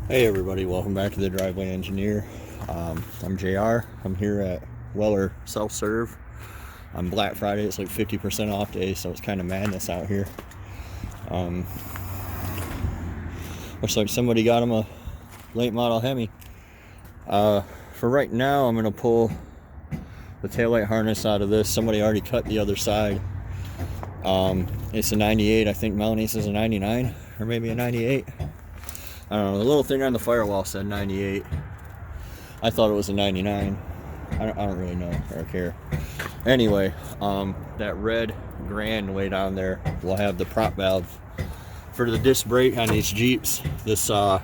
Hey everybody, welcome back to the Driveway Engineer. I'm JR. I'm here at Weller Self-Serve on Black Friday. It's like 50% off day, so it's kind of madness out here. Looks like somebody got him a late model Hemi. For right now, I'm going to pull the taillight harness out of this. Somebody already cut the other side. It's a 98. I think Melanie's is a 99 or maybe a 98. I don't know, the little thing on the firewall said 98. I thought it was a 99. I don't really know or care. Anyway, that red Grand way down there will have the prop valve for the disc brake on these Jeeps. This little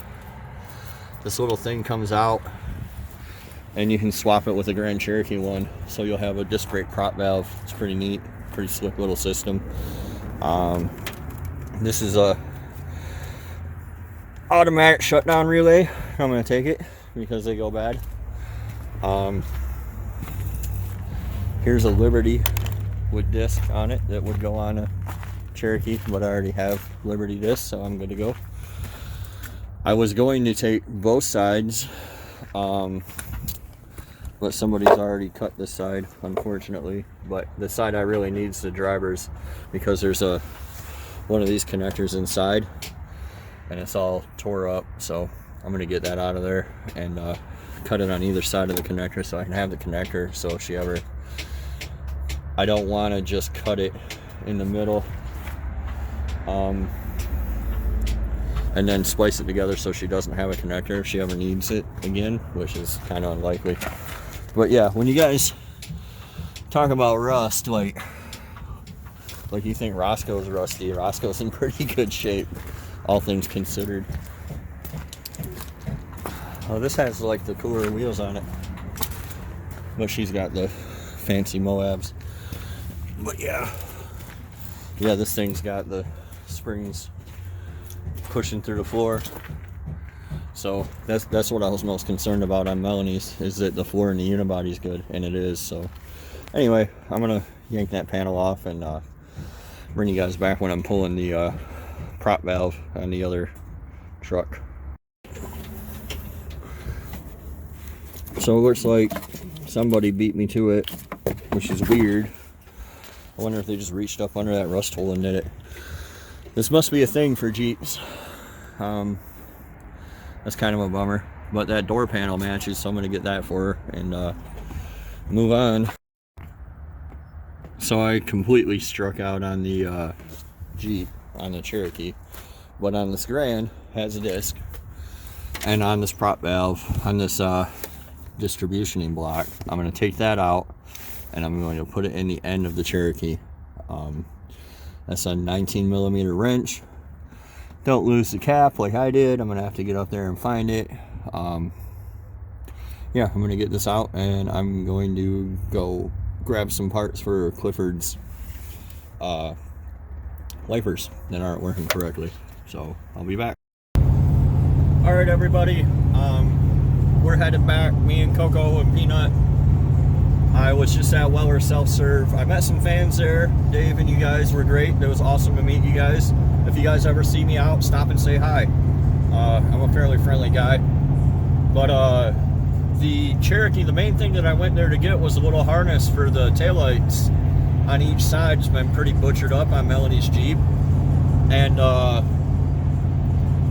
thing comes out and you can swap it with a Grand Cherokee one, so you'll have a disc brake prop valve. It's pretty neat, pretty slick little system. This is a automatic shutdown relay. I'm going to take it because they go bad. Here's a Liberty with disc on it that would go on a Cherokee, but I already have Liberty disc, so I'm good to go. I was going to take both sides, but somebody's already cut this side, unfortunately. But the side I really need is the driver's, because there's one of these connectors inside and it's all tore up, so I'm gonna get that out of there and cut it on either side of the connector so I can have the connector. So if she ever, I don't want to just cut it in the middle and then splice it together so she doesn't have a connector if she ever needs it again, which is kind of unlikely. But yeah, when you guys talk about rust, like you think Roscoe's rusty, Roscoe's in pretty good shape, all things considered. Oh, this has like the cooler wheels on it, but she's got the fancy Moabs. But yeah, this thing's got the springs pushing through the floor. So that's what I was most concerned about on Melanie's, is that the floor in the unibody's good, and it is. So anyway, I'm gonna yank that panel off and bring you guys back when I'm pulling the prop valve on the other truck. So it looks like somebody beat me to it, which is weird. I wonder if they just reached up under that rust hole and did it. This must be a thing for Jeeps. That's kind of a bummer, but that door panel matches, so I'm gonna get that for her and move on. So I completely struck out on the Jeep, on the Cherokee, but on this Grand has a disc, and on this prop valve, on this distributioning block, I'm going to take that out and I'm going to put it in the end of the Cherokee. That's a 19mm wrench. Don't lose the cap like I did. I'm going to have to get up there and find it. Yeah, I'm going to get this out and I'm going to go grab some parts for Clifford's wipers that aren't working correctly. So I'll be back. All right, everybody, we're headed back, me and Coco and Peanut. I was just at Weller Self-Serve. I met some fans there. Dave and you guys were great. It was awesome to meet you guys. If you guys ever see me out, stop and say hi. I'm a fairly friendly guy. But the Cherokee, the main thing that I went there to get was a little harness for the taillights on each side. It's been pretty butchered up on Melanie's Jeep. And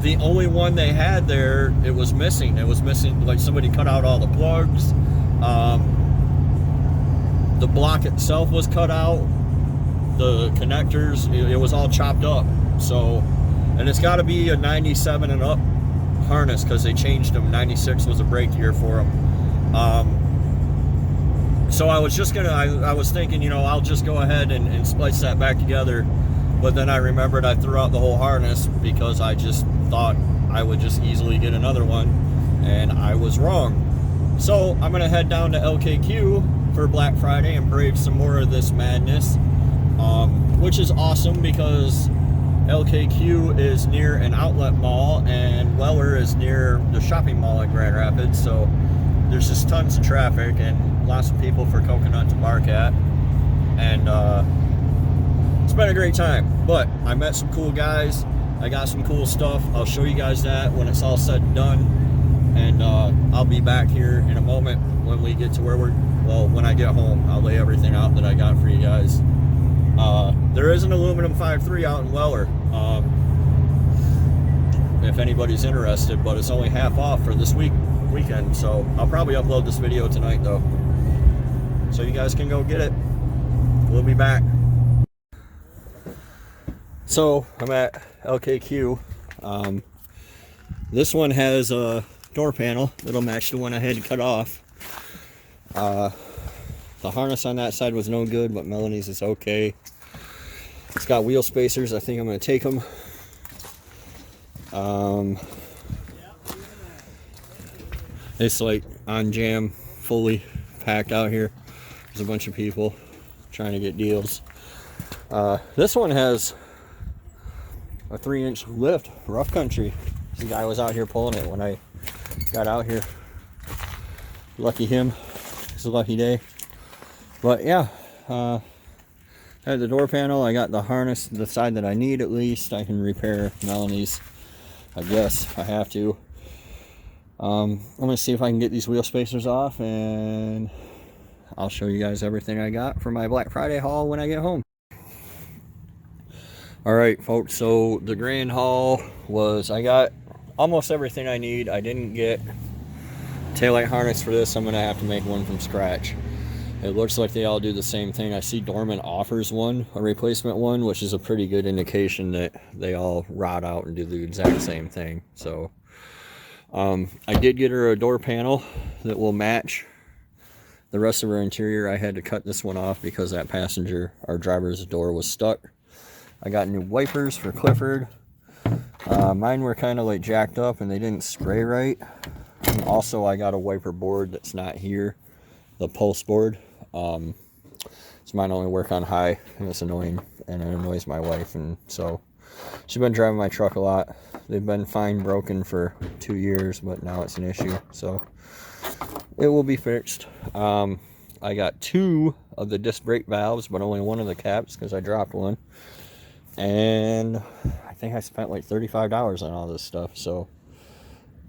the only one they had there, it was missing. It was missing, like somebody cut out all the plugs. The block itself was cut out. The connectors, it was all chopped up. So, and it's got to be a 97 and up harness because they changed them. 96 was a brake year for them. So I was just I was thinking, you know, I'll just go ahead and splice that back together. But then I remembered I threw out the whole harness because I just thought I would just easily get another one, and I was wrong. So I'm gonna head down to LKQ for Black Friday and brave some more of this madness, which is awesome because LKQ is near an outlet mall and Weller is near the shopping mall in Grand Rapids. So there's just tons of traffic and lots of people for Coconut to bark at, and it's been a great time. But I met some cool guys I got some cool stuff. I'll show you guys that when it's all said and done. And I'll be back here in a moment when we get to where when I get home. I'll lay everything out that I got for you guys. There is an aluminum 5.3 out in Weller, if anybody's interested, but it's only half off for this weekend. So I'll probably upload this video tonight though, so you guys can go get it. We'll be back. So I'm at LKQ. This one has a door panel that'll match the one I had to cut off. The harness on that side was no good, but Melanie's is okay. It's got wheel spacers. I think I'm going to take them. It's like on jam, fully packed out here. There's a bunch of people trying to get deals. This one has a 3-inch lift, rough country. The guy was out here pulling it when I got out here. Lucky him. It's a lucky day. But yeah, I had the door panel. I got the harness, the side that I need at least. I can repair Melanie's, I guess, if I have to. I'm gonna see if I can get these wheel spacers off, and I'll show you guys everything I got for my Black Friday haul when I get home. Alright folks, so the grand haul was, I got almost everything I need. I didn't get taillight harness for this. I'm going to have to make one from scratch. It looks like they all do the same thing. I see Dorman offers one, a replacement one, which is a pretty good indication that they all rot out and do the exact same thing. So I did get her a door panel that will match the rest of her interior. I had to cut this one off because that passenger, our driver's door, was stuck. I got new wipers for Clifford. Mine were kind of like jacked up and they didn't spray right. And also I got a wiper board that's not here, the pulse board. So mine only work on high, and it's annoying, and it annoys my wife, and so she's been driving my truck a lot. They've been fine broken for 2 years, but now it's an issue, so it will be fixed. I got 2 of the disc brake valves, but only one of the caps because I dropped one. And I think I spent like $35 on all this stuff, so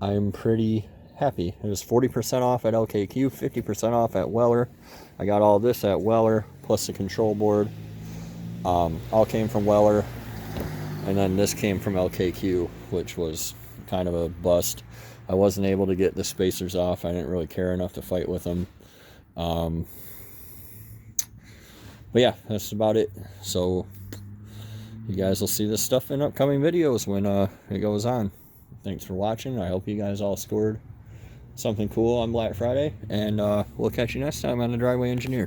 I'm pretty happy. It was 40% off at LKQ, 50% off at Weller. I got all this at Weller, plus the control board. All came from Weller, and then this came from LKQ, which was kind of a bust. I wasn't able to get the spacers off. I didn't really care enough to fight with them. But yeah, that's about it. So you guys will see this stuff in upcoming videos when it goes on. Thanks for watching. I hope you guys all scored something cool on Black Friday, and we'll catch you next time on The Driveway Engineer.